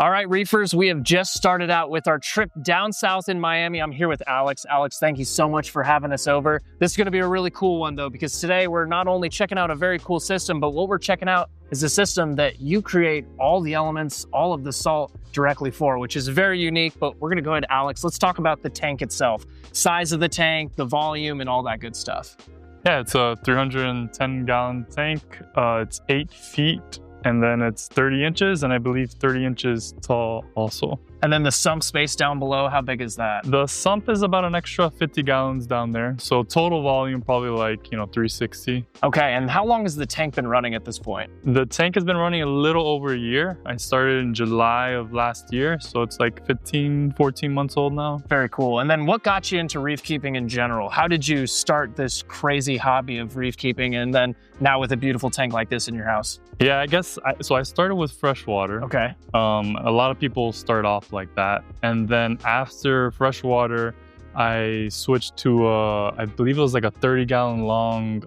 All right, Reefers, we have just started out with our trip down south in Miami. I'm here with Alex. Alex, thank you so much for having us over. This is going to be a really cool one, though, because today we're not only checking out a very cool system, but what we're checking out is a system that you create all the elements, all of the salt directly for, which is very unique. But we're going to go ahead, Alex. Let's talk about the tank itself, size of the tank, the volume, and all that good stuff. Yeah, it's a 310-gallon tank. It's 8 feet. And then it's 30 inches, and I believe 30 inches tall also. And then the sump space down below, how big is that? The sump is about an extra 50 gallons down there. So total volume probably like, 360. Okay, and how long has the tank been running at this point? The tank has been running a little over a year. I started in July of last year, so it's like 14 months old now. Very cool. And then what got you into reef keeping in general? How did you start this crazy hobby of reef keeping, and then now with a beautiful tank like this in your house? Yeah, I guess, so I started with freshwater. Okay. A lot of people start off like that. And then after freshwater, I switched to, I believe it was like a 30-gallon long,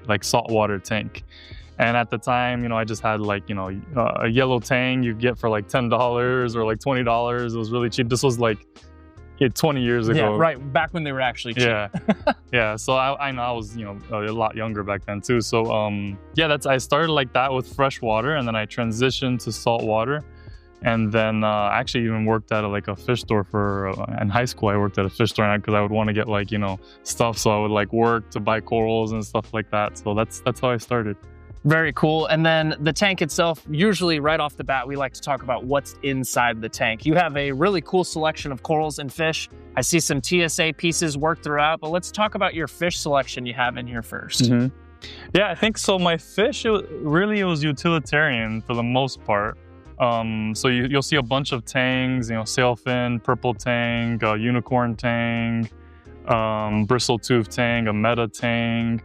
like saltwater tank. And at the time, I just had like, a yellow tang you get for like $10 or like $20. It was really cheap. This was like 20 years ago. Yeah, right. Back when they were actually cheap. Yeah. Yeah. So I know I was, a lot younger back then too. So, yeah, I started like that with fresh water, and then I transitioned to salt water. And then I actually even worked at a fish store in high school. I worked at a fish store because I would want to get stuff. So I would like work to buy corals and stuff like that. So that's how I started. Very cool. And then the tank itself, usually right off the bat, we like to talk about what's inside the tank. You have a really cool selection of corals and fish. I see some TSA pieces worked throughout, but let's talk about your fish selection you have in here first. Mm-hmm. Yeah, I think so. My fish, it was utilitarian for the most part. So you'll see a bunch of tangs, sailfin, purple tang, unicorn tang, bristle tooth tang, a meta tang.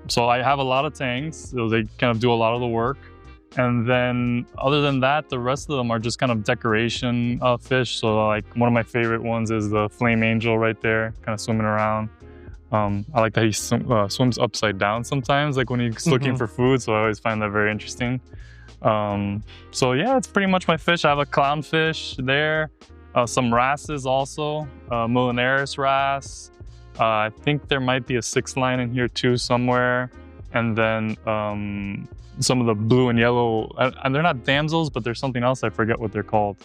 So I have a lot of tangs, so they kind of do a lot of the work. And then other than that, the rest of them are just kind of decoration fish. So like one of my favorite ones is the flame angel right there, kind of swimming around. I like that he swims upside down sometimes, like when he's looking for food. So I always find that very interesting. So yeah, it's pretty much my fish. I have a clownfish there, some wrasses also, Millinaris wrasse. I think there might be a 6 line in here too somewhere. And then some of the blue and yellow, and they're not damsels, but there's something else, I forget what they're called.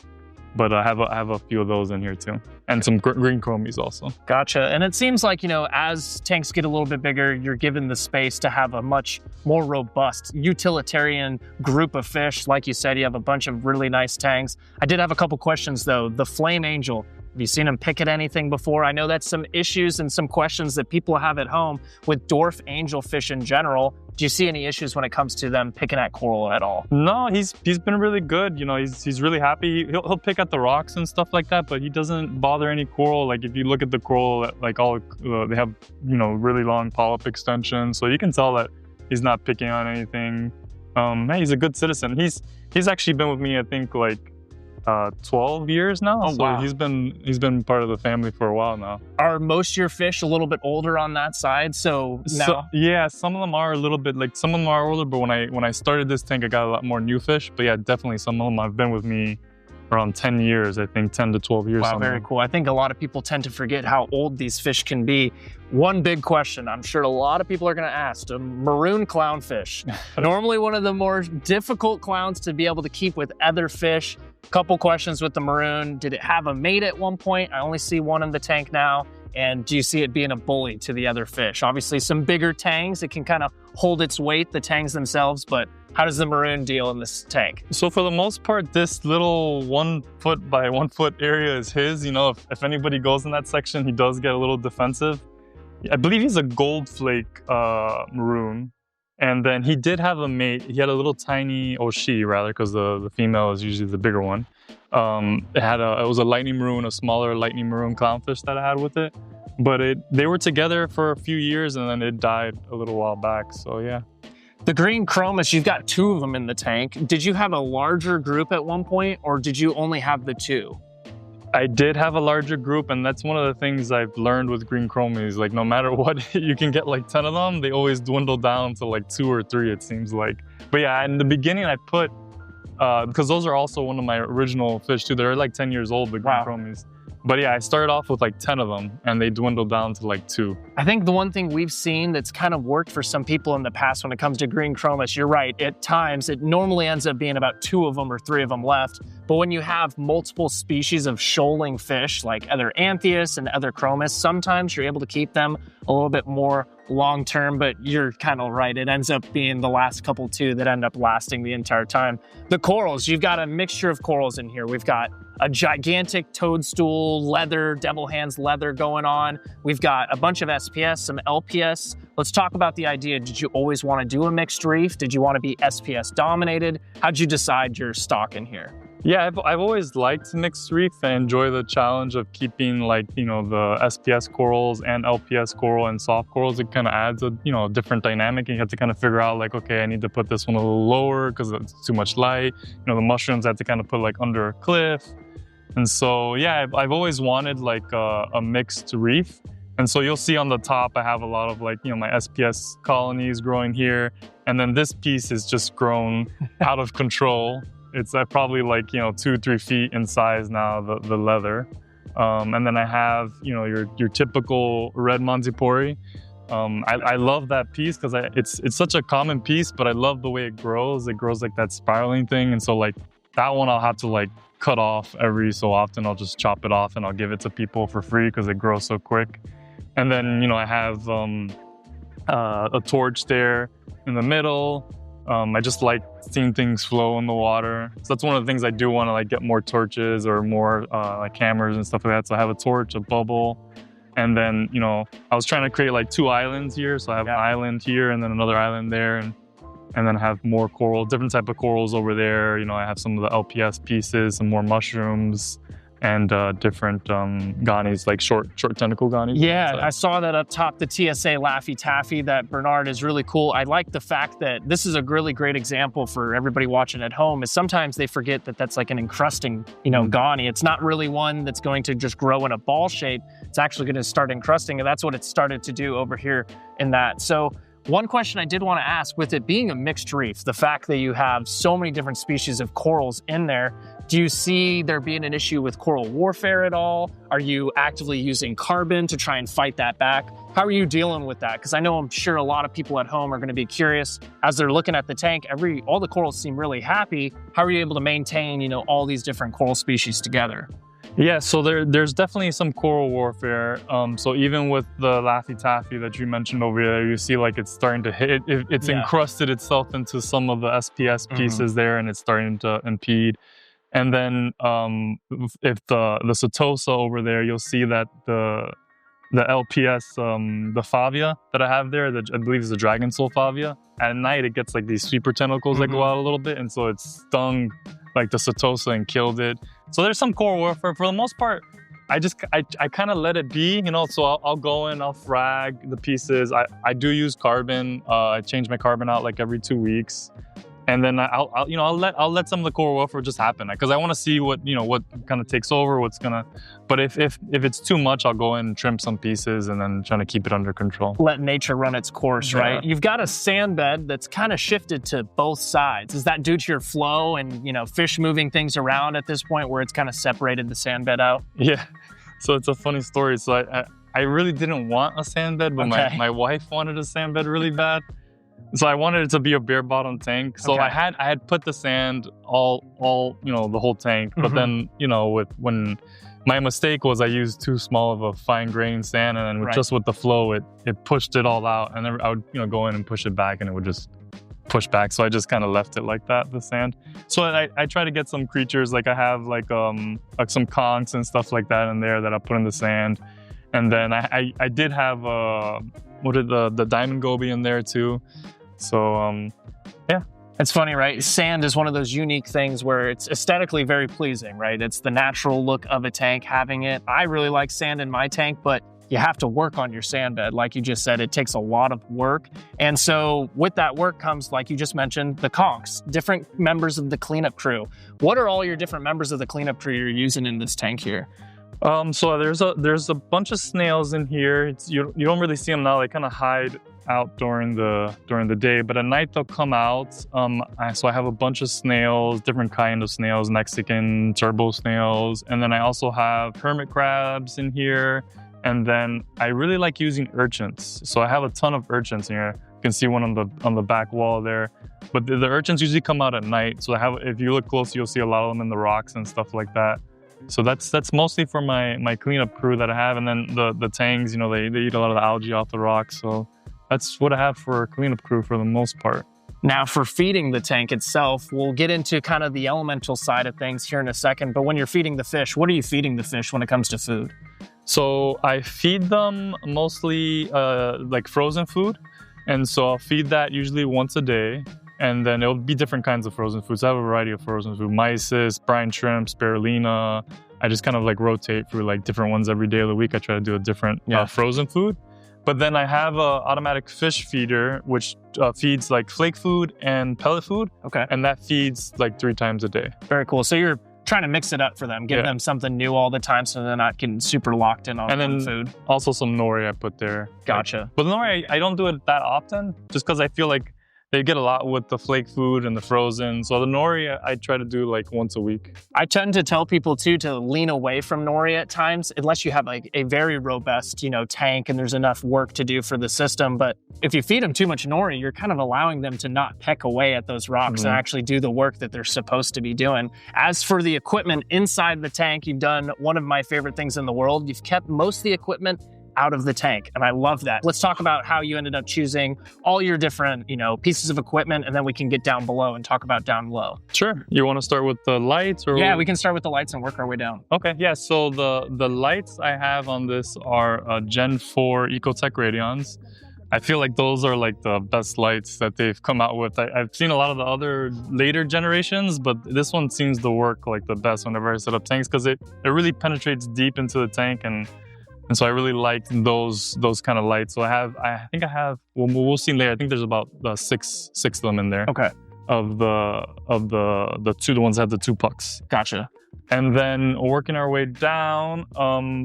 But I have a few of those in here too. And some green chromies also. Gotcha. And it seems like, as tanks get a little bit bigger, you're given the space to have a much more robust utilitarian group of fish. Like you said, you have a bunch of really nice tanks. I did have a couple questions though. The flame angel, have you seen him pick at anything before? I know that's some issues and some questions that people have at home with dwarf angelfish in general. Do you see any issues when it comes to them picking at coral at all? No, he's been really good. He's really happy. He'll pick at the rocks and stuff like that, but he doesn't bother any coral. Like if you look at the coral, like they have really long polyp extensions, so you can tell that he's not picking on anything. Hey, he's a good citizen. He's actually been with me, I think, like 12 years now. Oh, so wow. He's been part of the family for a while now. Are most of your fish a little bit older on that side? So yeah, some of them are a little bit, like some of them are older, but when I started this tank, I got a lot more new fish. But yeah, definitely some of them have been with me around 10 years, I think 10 to 12 years. Wow, very cool. I think a lot of people tend to forget how old these fish can be. One big question I'm sure a lot of people are going to ask, a maroon clownfish. Normally one of the more difficult clowns to be able to keep with other fish. Couple questions with the maroon. Did it have a mate at one point? I only see one in the tank now. And do you see it being a bully to the other fish? Obviously some bigger tangs, it can kind of hold its weight, the tangs themselves, but how does the maroon deal in this tank? So for the most part, this little 1 foot by 1 foot area is his. If anybody goes in that section, he does get a little defensive. I believe he's a gold flake maroon. And then he did have a mate. He had a little tiny, or she rather, because the female is usually the bigger one. It was a lightning maroon, a smaller lightning maroon clownfish that I had with it. But they were together for a few years, and then it died a little while back. So yeah. The green chromis, you've got 2 of them in the tank. Did you have a larger group at one point, or did you only have the 2? I did have a larger group, and that's one of the things I've learned with green chromies. Like no matter what, you can get like 10 of them, they always dwindle down to like 2 or 3, it seems like. But yeah, in the beginning I put because those are also one of my original fish too. They're like 10 years old, the green chromies. But yeah, I started off with like 10 of them and they dwindled down to like 2. I think the one thing we've seen that's kind of worked for some people in the past when it comes to green chromis, you're right, at times it normally ends up being about 2 of them or 3 of them left. But when you have multiple species of shoaling fish, like other anthias and other chromis, sometimes you're able to keep them a little bit more long-term, but you're kind of right. It ends up being the last couple too that end up lasting the entire time. The corals, you've got a mixture of corals in here. We've got a gigantic toadstool, leather, devil hands leather going on. We've got a bunch of SPS, some LPS. Let's talk about the idea. Did you always want to do a mixed reef? Did you want to be SPS dominated? How'd you decide your stock in here? Yeah, I've always liked mixed reef and enjoy the challenge of keeping like, you know, the SPS corals and LPS coral and soft corals. It kind of adds a, you know, different dynamic. And you have to kind of figure out like, okay, I need to put this one a little lower because it's too much light. You know, the mushrooms I have to kind of put like under a cliff. And so, yeah, I've always wanted like a mixed reef. And so you'll see on the top, I have a lot of like, you know, my SPS colonies growing here. And then this piece is just grown out of control. It's probably like, you know, 2-3 feet in size now, the leather. And then I have, you know, your typical red Montipori. I love that piece because it's such a common piece, but I love the way it grows. It grows like that spiraling thing. And so like that one I'll have to like cut off every so often. I'll just chop it off and I'll give it to people for free because it grows so quick. And then, you know, I have a torch there in the middle. I just like seeing things flow in the water. So that's one of the things I do want to like get more torches or more like cameras and stuff like that. So I have a torch, a bubble, and then, you know, I was trying to create like 2 islands here. So I have an island here and then another island there. And then I have more coral, different type of corals over there. You know, I have some of the LPS pieces, some more mushrooms, and different ganies, like short tentacle ganies. Yeah, so. I saw that up top, the TSA Laffy Taffy that Bernard is really cool. I like the fact that this is a really great example for everybody watching at home, is sometimes they forget that that's like an encrusting, you know, gani. It's not really one that's going to just grow in a ball shape. It's actually going to start encrusting, and that's what it started to do over here in that. So one question I did want to ask, with it being a mixed reef, the fact that you have so many different species of corals in there, do you see there being an issue with coral warfare at all? Are you actively using carbon to try and fight that back? How are you dealing with that? Because I know I'm sure a lot of people at home are going to be curious as they're looking at the tank. All the corals seem really happy. How are you able to maintain, you know, all these different coral species together? Yeah, so there's definitely some coral warfare. So even with the Laffy Taffy that you mentioned over there, you see like it's starting to hit, it's encrusted itself into some of the SPS pieces there, and it's starting to impede. And then if the Setosa over there, you'll see that the LPS, the Favia that I have there, that I believe is the Dragon Soul Favia, at night it gets like these sweeper tentacles that go out a little bit, and so it stung like the Setosa and killed it. So there's some coral warfare. For the most part, I kind of let it be, you know, so I'll go in, I'll frag the pieces. I do use carbon. I change my carbon out like every 2 weeks. And then I'll let some of the coral warfare just happen, because I want to see what kind of takes over, but if it's too much, I'll go in and trim some pieces and then trying to keep it under control. Let nature run its course, right? You've got a sand bed that's kind of shifted to both sides. Is that due to your flow and, you know, fish moving things around at this point where it's kind of separated the sand bed out? Yeah, so it's a funny story. So I really didn't want a sand bed, but my wife wanted a sand bed really bad. So I wanted it to be a bare bottom tank. So I had put the sand all you know, the whole tank. But then, you know, when my mistake was I used too small of a fine grained sand, and then just with the flow, it pushed it all out. And then I would, you know, go in and push it back, and it would just push back. So I just kind of left it like that, the sand. So I try to get some creatures, like I have like some conchs and stuff like that in there that I put in the sand. And then I did have the diamond goby in there too. So yeah. It's funny, right? Sand is one of those unique things where it's aesthetically very pleasing, right? It's the natural look of a tank, having it. I really like sand in my tank, but you have to work on your sand bed. Like you just said, it takes a lot of work. And so with that work comes, like you just mentioned, the conchs, different members of the cleanup crew. What are all your different members of the cleanup crew you're using in this tank here? So there's a bunch of snails in here. You don't really see them now. They kind of hide out during the day, but at night they'll come out. So I have a bunch of snails, different kind of snails, Mexican turbo snails, and then I also have hermit crabs in here. And then I really like using urchins. So I have a ton of urchins here. You can see one on the back wall there. But the urchins usually come out at night. So if you look close, you'll see a lot of them in the rocks and stuff like that. So that's mostly for my cleanup crew that I have. And then the tangs, you know, they eat a lot of the algae off the rocks. So that's what I have for cleanup crew for the most part. Now for feeding the tank itself, we'll get into kind of the elemental side of things here in a second. But when you're feeding the fish, what are you feeding the fish when it comes to food? So I feed them mostly like frozen food. And so I'll feed that usually once a day. And then it'll be different kinds of frozen foods. I have a variety of frozen food, mysis, brine shrimp, spirulina. I just kind of like rotate through like different ones every day of the week. I try to do a different frozen food. But then I have an automatic fish feeder, which feeds like flake food and pellet food. Okay. And that feeds like 3 times a day. Very cool. So you're trying to mix it up for them, give them something new all the time so they're not getting super locked in on one food. Also some nori I put there. Gotcha. But the nori, I don't do it that often just because I feel like they get a lot with the flake food and the frozen. So the nori, I try to do like once a week. I tend to tell people too to lean away from nori at times, unless you have like a very robust, you know, tank and there's enough work to do for the system. But if you feed them too much nori, you're kind of allowing them to not peck away at those rocks and actually do the work that they're supposed to be doing. As for the equipment inside the tank, you've done one of my favorite things in the world. You've kept most of the equipment out of the tank, and I love that. Let's talk about how you ended up choosing all your different, you know, pieces of equipment, and then we can get down below and talk about down low. Sure. You want to start with the lights? Or yeah, we can start with the lights and work our way down. Okay, yeah, so the lights I have on this are Gen 4 Ecotech Radions. I feel like those are like the best lights that they've come out with. I've seen a lot of the other later generations, but this one seems to work like the best whenever I set up tanks because it really penetrates deep into the tank, and so I really like those kind of lights. So I think I have. Well, we'll see later. I think there's about six of them in there. Okay. Of the ones that have the 2 pucks. Gotcha. And then working our way down.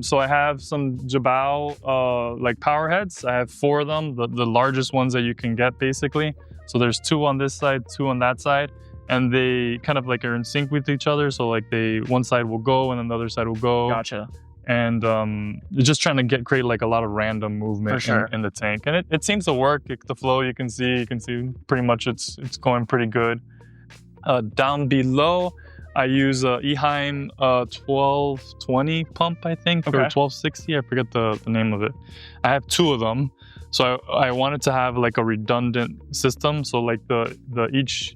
So I have some Jabao like power heads. I have 4 of them, the largest ones that you can get basically. So there's 2 on this side, 2 on that side. And they kind of like are in sync with each other. So like one side will go and then the other side will go. Gotcha. And just trying to create like a lot of random movement in the tank, and it seems to work. The flow you can see pretty much it's going pretty good. Down below, I use a Eheim 1220 pump, I think, or 1260. I forget the name of it. I have 2 of them, so I wanted to have like a redundant system. So like I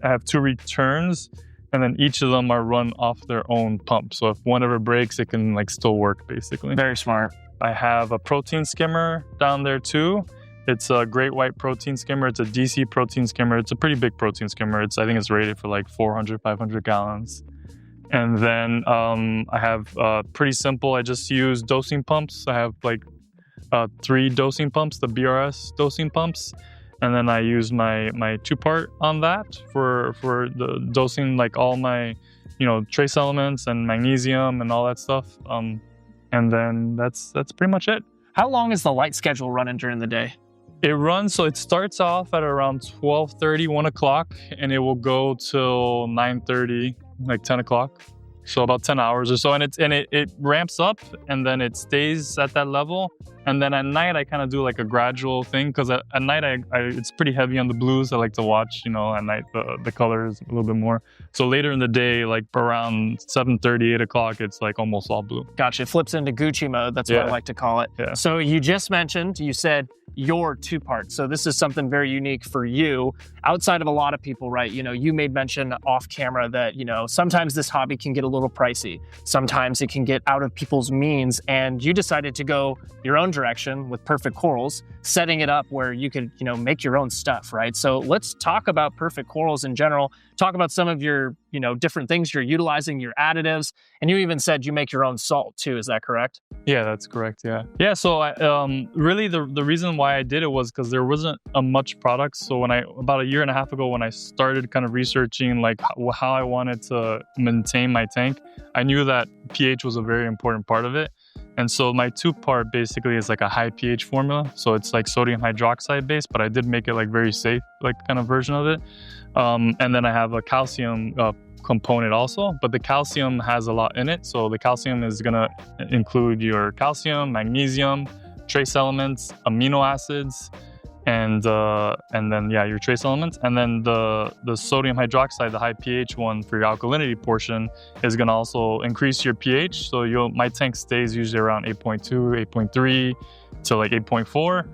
have 2 returns. And then each of them are run off their own pump. So if one ever breaks, it can like still work basically. Very smart. I have a protein skimmer down there too. It's a great white protein skimmer. It's a DC protein skimmer. It's a pretty big protein skimmer. I think it's rated for like 400, 500 gallons. And then I have pretty simple. I just use dosing pumps. I have like 3 dosing pumps, the BRS dosing pumps. And then I use my 2-part on that for the dosing like all my, you know, trace elements and magnesium and all that stuff. And then that's pretty much it. How long is the light schedule running during the day? It runs, so it starts off at around 12:30, 1 o'clock, and it will go till 9:30, like 10 o'clock. So about 10 hours or so, and it ramps up and then it stays at that level. And then at night I kind of do like a gradual thing because at night it's pretty heavy on the blues. I like to watch, you know, at night the colors a little bit more. So later in the day, like around 7:30, 8 o'clock, it's like almost all blue. Gotcha. It flips into Gucci mode. That's what I like to call it. Yeah. So you just mentioned, you said your 2-part. So this is something very unique for you outside of a lot of people, right? You know, you made mention off camera that, you know, sometimes this hobby can get a little pricey. Sometimes it can get out of people's means, and you decided to go your own direction with Perfect Corals, setting it up where you could, you know, make your own stuff, right? So let's talk about Perfect Corals in general. Talk about some of your, you know, different things you're utilizing, your additives, and you even said you make your own salt too. Is that correct? Yeah, that's correct. Yeah. Yeah. So really the reason why I did it was because there wasn't much product. So about a year and a half ago, when I started kind of researching like how I wanted to maintain my tank, I knew that pH was a very important part of it. And so my 2-part basically is like a high pH formula. So it's like sodium hydroxide based, but I did make it like very safe, like kind of version of it. And then I have a calcium component also, but the calcium has a lot in it. So the calcium is gonna include your calcium, magnesium, trace elements, amino acids, and then your trace elements. And then the sodium hydroxide, the high pH one for your alkalinity portion, is gonna also increase your pH. So my tank stays usually around 8.2, 8.3 to like 8.4.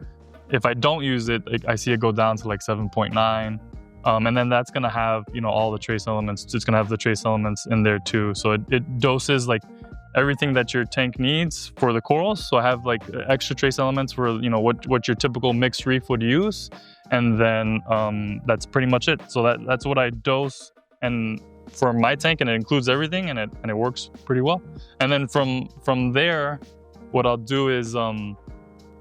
If I don't use it, I see it go down to like 7.9. And then that's gonna have, all the trace elements. It's gonna have the trace elements in there too. So it doses like everything that your tank needs for the corals. So I have like extra trace elements for, what your typical mixed reef would use. And then that's pretty much it. So that's what I dose and for my tank, and it includes everything, and it works pretty well. And then from there, what I'll do is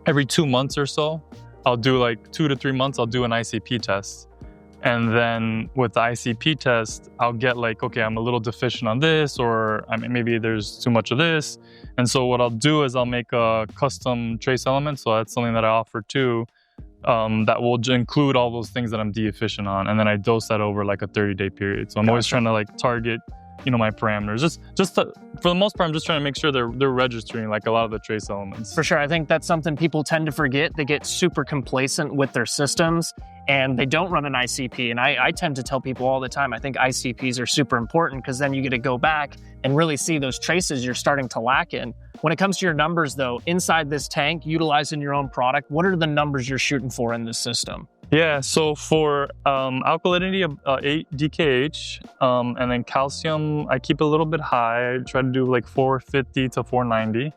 every 2 months or so, I'll do like 2 to 3 months, I'll do an ICP test. And then with the ICP test, I'll get like, okay, I'm a little deficient on this, or maybe there's too much of this. And so what I'll do is I'll make a custom trace element. So that's something that I offer too, that will include all those things that I'm deficient on. And then I dose that over like a 30-day period. So I'm always trying to like target, my parameters. For the most part, I'm just trying to make sure they're registering like a lot of the trace elements. For sure. I think that's something people tend to forget. They get super complacent with their systems and they don't run an ICP. And I tend to tell people all the time, I think ICPs are super important because then you get to go back and really see those traces you're starting to lack in. When it comes to your numbers though, inside this tank, utilizing your own product, what are the numbers you're shooting for in this system? Yeah, so for alkalinity, 8 DKH, and then calcium, I keep a little bit high. I try to do like 450 to 490.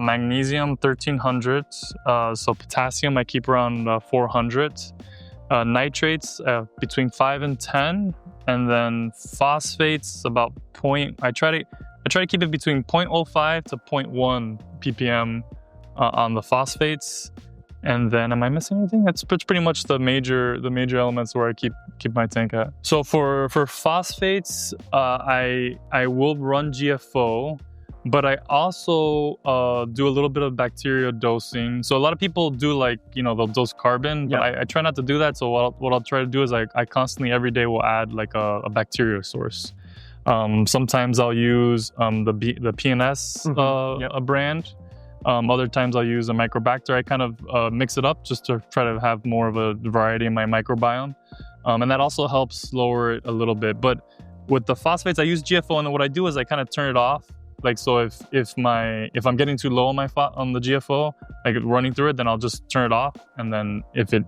Magnesium, 1300. So potassium, I keep around 400. Nitrates, between 5 and 10. And then phosphates, about I try to keep it between 0.05 to 0.1 ppm on the phosphates. And then, am I missing anything? That's pretty much the major elements where I keep my tank at. So for phosphates, I will run GFO, but I also do a little bit of bacteria dosing. So a lot of people do like, they'll dose carbon, but I try not to do that. So what I'll try to do is I constantly every day will add like a bacteria source. Sometimes I'll use the PNS brand. Other times I'll use a microbacter. I kind of mix it up just to try to have more of a variety in my microbiome. And that also helps lower it a little bit. But with the phosphates, I use GFO, and then what I do is I kind of turn it off. Like, so if I'm getting too low on the GFO, like running through it, then I'll just turn it off. And then if it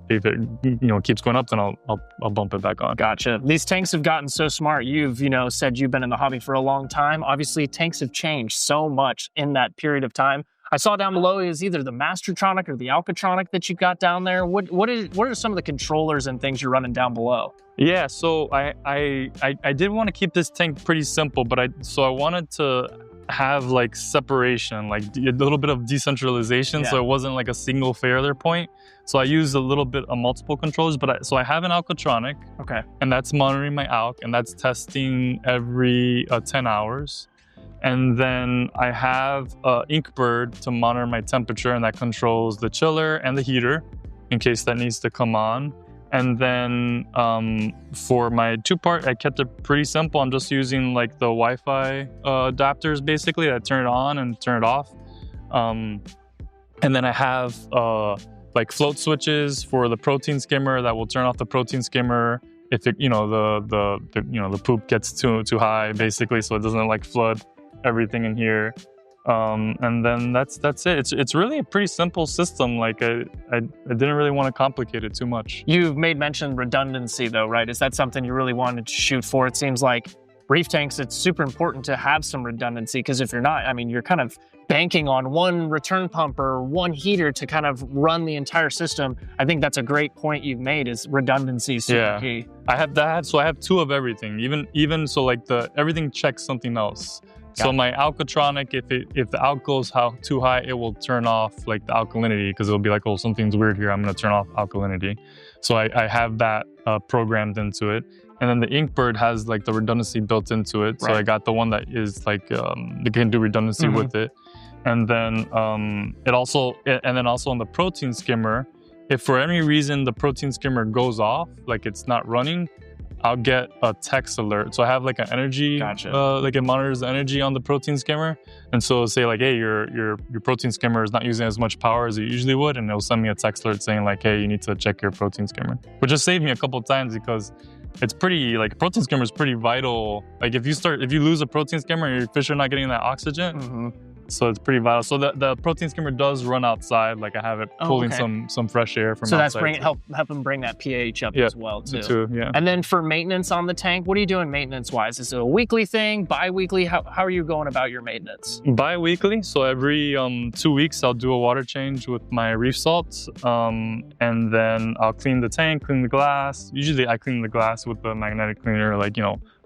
keeps going up, then I'll bump it back on. Gotcha. These tanks have gotten so smart. You've, said you've been in the hobby for a long time. Obviously, tanks have changed so much in that period of time. I saw down below is either the Mastertronic or the Alkatronic that you've got down there. What are some of the controllers and things you're running down below? Yeah, so I did want to keep this tank pretty simple, but I wanted to have like separation, like a little bit of decentralization, so it wasn't like a single failure point. So I used a little bit of multiple controllers, but I have an Alkatronic, okay, and that's monitoring my alk, and that's testing every 10 hours. And then I have Inkbird to monitor my temperature, and that controls the chiller and the heater in case that needs to come on. And then for my 2-part, I kept it pretty simple. I'm just using like the Wi-Fi adapters basically that turn it on and turn it off. And then I have like float switches for the protein skimmer that will turn off the protein skimmer if it, the poop gets too high basically, so it doesn't like flood everything in here. And then that's it. It's really a pretty simple system. Like I didn't really want to complicate it too much. You've made mention redundancy though, right? Is that something you really wanted to shoot for? It seems like reef tanks, it's super important to have some redundancy, because if you're not, you're kind of banking on one return pump or one heater to kind of run the entire system. I think that's a great point you've made, is redundancy is super key. I have that, so I have 2 of everything. Even so, like everything checks something else. So my Alkatronic, if the alk goes too high, it will turn off like the alkalinity, because it'll be like, oh, something's weird here, I'm gonna turn off alkalinity. So I have that programmed into it. And then the Inkbird has like the redundancy built into it. So I got the one that is like, they can do redundancy with it. And then and then also on the protein skimmer, if for any reason the protein skimmer goes off, like it's not running, I'll get a text alert. So I have like an energy, like it monitors the energy on the protein skimmer. And so it'll say like, hey, your protein skimmer is not using as much power as it usually would. And it'll send me a text alert saying like, hey, you need to check your protein skimmer, which has saved me a couple of times because it's pretty, like protein skimmer is pretty vital. Like if you lose a protein skimmer, your fish are not getting that oxygen. So it's pretty vital. So the protein skimmer does run outside. Like I have it pulling some fresh air from outside. So that's help them bring that pH up as well too. Yeah. And then for maintenance on the tank, what are you doing maintenance wise? Is it a weekly thing, bi-weekly? How are you going about your maintenance? Bi-weekly. So every 2 weeks I'll do a water change with my reef salts. And then I'll clean the tank, clean the glass. Usually I clean the glass with the magnetic cleaner, like,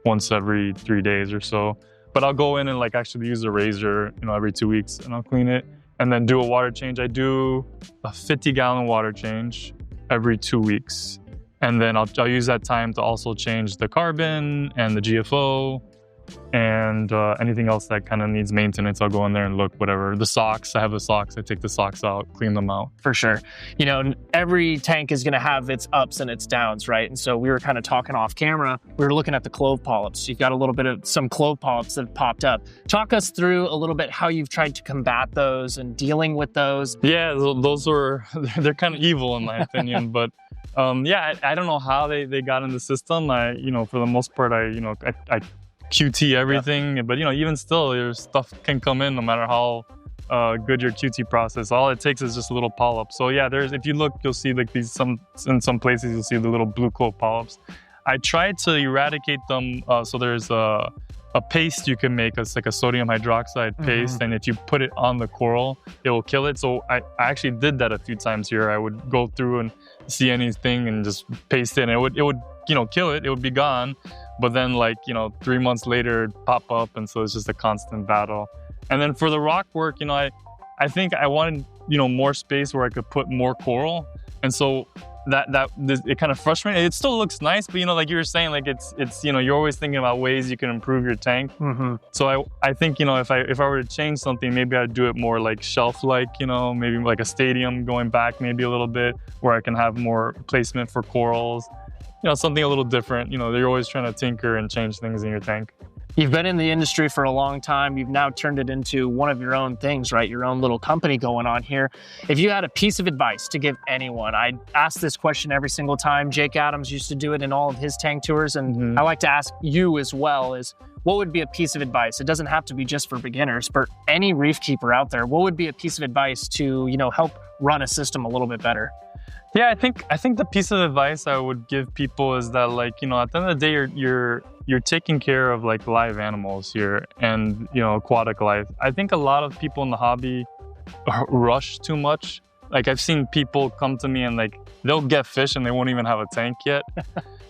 once every 3 days or so. But I'll go in and like actually use a razor, every 2 weeks, and I'll clean it and then do a water change. I do a 50-gallon water change every 2 weeks. And then I'll use that time to also change the carbon and the GFO and anything else that kind of needs maintenance. I'll go in there and look, whatever. The socks, I have the socks. I take the socks out, clean them out. For sure. Every tank is going to have its ups and its downs, right? And so we were kind of talking off camera. We were looking at the clove polyps. You've got a little bit of some clove polyps that have popped up. Talk us through a little bit how you've tried to combat those and dealing with those. Yeah, they're kind of evil in my opinion, but I don't know how they got in the system. For the most part, I QT everything, but even still, your stuff can come in no matter how good your QT process. All it takes is just a little polyp. So yeah, if you look, you'll see like these in some places you'll see the little blue clove polyps. I tried to eradicate them. So there's a paste you can make. It's like a sodium hydroxide paste, and if you put it on the coral, it will kill it. So I actually did that a few times here. I would go through and see anything and just paste it, and it would kill it. It would be gone. But then 3 months later, it'd pop up, and so it's just a constant battle. And then for the rock work, I think I wanted more space where I could put more coral, and so it kind of frustrated me. It still looks nice, but like you were saying, like it's you're always thinking about ways you can improve your tank. So I think if I were to change something, maybe I'd do it more like shelf-like, maybe like a stadium going back maybe a little bit, where I can have more placement for corals. Something a little different. They're always trying to tinker and change things in your tank. You've been in the industry for a long time. You've now turned it into one of your own things, right? Your own little company going on here. If you had a piece of advice to give anyone, I ask this question every single time. Jake Adams used to do it in all of his tank tours, and I like to ask you as well, is what would be a piece of advice? It doesn't have to be just for beginners, but any reef keeper out there, what would be a piece of advice to, help run a system a little bit better? Yeah, I think the piece of advice I would give people is that, at the end of the day, you're taking care of live animals here and aquatic life. I think a lot of people in the hobby rush too much. I've seen people come to me and they'll get fish and they won't even have a tank yet.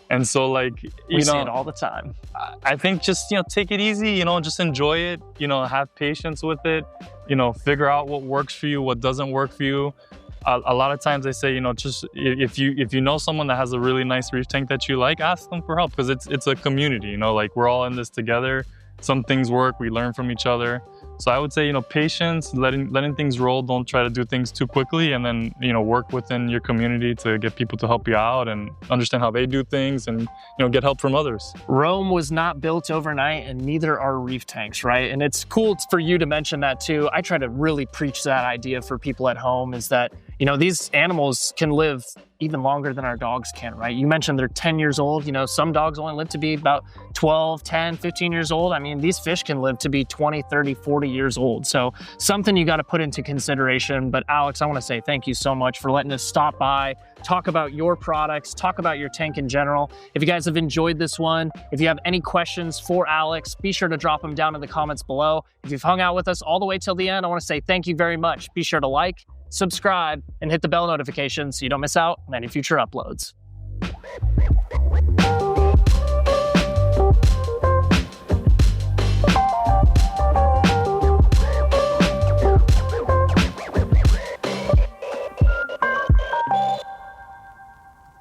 And so we see it all the time. I think just take it easy, just enjoy it, have patience with it, figure out what works for you, what doesn't work for you. A lot of times I say, just if you know someone that has a really nice reef tank that you like, ask them for help, because it's a community, we're all in this together. Some things work, we learn from each other. So I would say, patience, letting things roll. Don't try to do things too quickly, and then, work within your community to get people to help you out and understand how they do things and, get help from others. Rome was not built overnight, and neither are reef tanks, right? And it's cool for you to mention that too. I try to really preach that idea for people at home, is that, these animals can live even longer than our dogs can, right? You mentioned they're 10 years old. Some dogs only live to be about 12, 10, 15 years old. I mean, these fish can live to be 20, 30, 40 years old. So something you got to put into consideration. But Alex, I want to say thank you so much for letting us stop by, talk about your products, talk about your tank in general. If you guys have enjoyed this one, if you have any questions for Alex, be sure to drop them down in the comments below. If you've hung out with us all the way till the end, I want to say thank you very much. Be sure to like, subscribe, and hit the bell notification so you don't miss out on any future uploads.